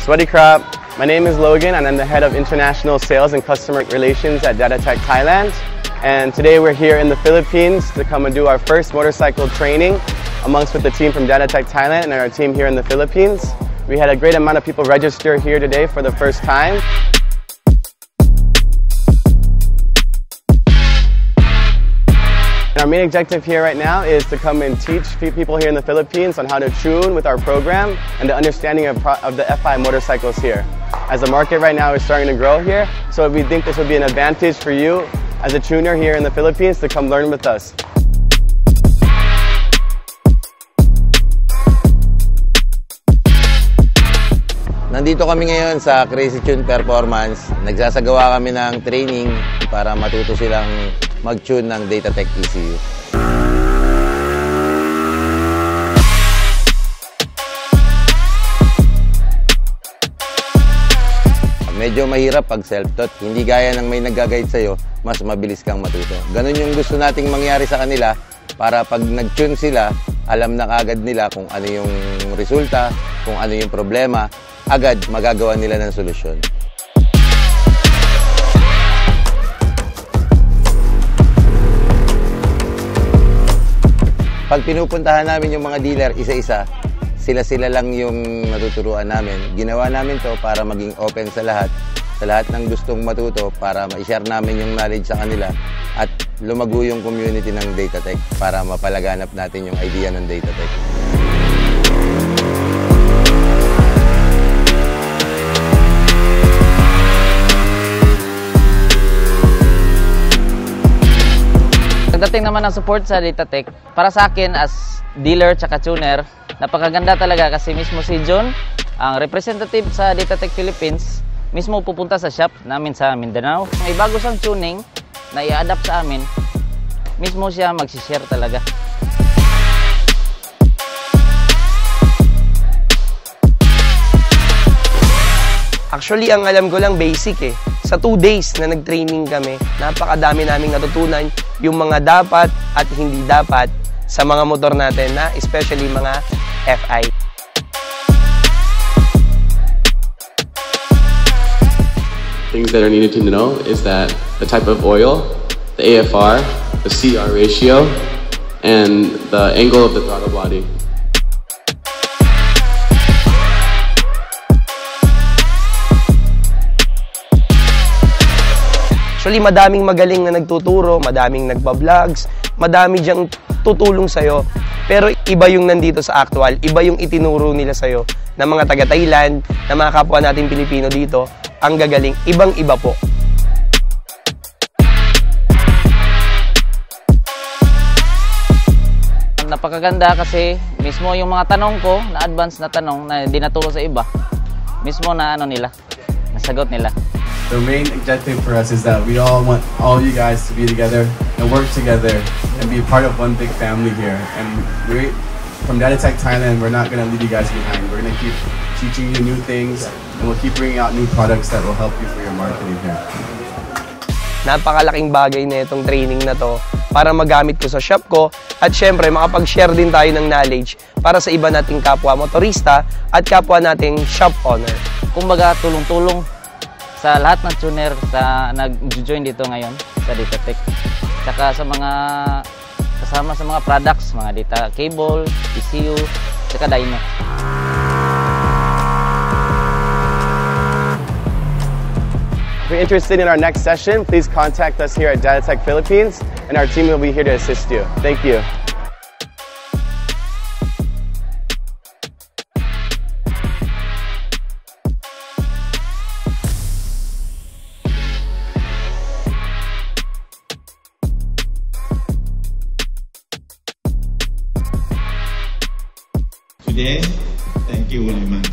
Sweaty Crop. My name is Logan and I'm the head of international sales and customer relations at Datatech Thailand. And today we're here in the Philippines to come and do our first motorcycle training amongst with the team from Datatech Thailand and our team here in the Philippines. We had a great amount of people register here today for the first time. And our main objective here right now is to come and teach people here in the Philippines on how to tune with our program and the understanding of the FI motorcycles here. As the market right now is starting to grow here, so we think this would be an advantage for you as a tuner here in the Philippines to come learn with us. Nandito kami ngayon sa Crazy Tune Performance. Nagsasagawa kami ng training para matuto silang mag-tune ng Datatech ECU. Medyo mahirap pag self-taught. Hindi gaya ng may nag-guide sa'yo, mas mabilis kang matuto. Ganun yung gusto nating mangyari sa kanila para pag nag-tune sila, alam na kagad nila kung ano yung resulta, kung ano yung problema, agad magagawa nila ng solusyon. Pag pinupuntahan namin yung mga dealer isa-isa, sila-sila lang yung natuturuan namin. Ginawa namin to para maging open sa lahat ng gustong matuto, para ma-share namin yung knowledge sa kanila at lumago yung community ng Datatech para mapalaganap natin yung idea ng Datatech. Pagdating naman ng support sa Datatech, para sa akin as dealer tsaka tuner, napakaganda talaga kasi mismo si John, ang representative sa Datatech Philippines, mismo pupunta sa shop namin sa Mindanao. May bago siyang tuning na i-adapt sa amin, mismo siya mag-share talaga. Actually, ang alam ko lang basic eh. Sa 2 days na nag-training kami, napakadami naming natutunan yung mga dapat at hindi dapat sa mga motor natin na especially mga FI. Things that are needed to know is that the type of oil, the AFR, the CR ratio, and the angle of the throttle body. Actually, madaming magaling na nagtuturo, madaming nagba-vlogs, madami diyang tutulong sa'yo. Pero iba yung nandito sa actual, iba yung itinuro nila sa'yo ng mga taga-Thailand, na mga kapwa natin Pilipino dito, ang gagaling, ibang-iba po. Napakaganda kasi mismo yung mga tanong ko, na advance na tanong na hindi naturo sa iba, mismo na ano nila, nasagot nila. The main objective for us is that we all want all you guys to be together and work together and be part of one big family here. And we, from Datatech Thailand, we're not going to leave you guys behind. We're going to keep teaching you new things and we'll keep bringing out new products that will help you for your marketing here. Napakalaking bagay na itong training na to para magamit ko sa shop ko at syempre makapag-share din tayo ng knowledge para sa iba nating kapwa motorista at kapwa nating shop owner. Kumbaga tulong-tulong sa lahat ng tuner sa nag-join dito ngayon sa Datatech. Tsaka sa mga kasama sa mga products, mga data cable, ECU, tsaka dyno. If you're interested in our next session, please contact us here at Datatech Philippines and our team will be here to assist you. Thank you. Today, thank you very much.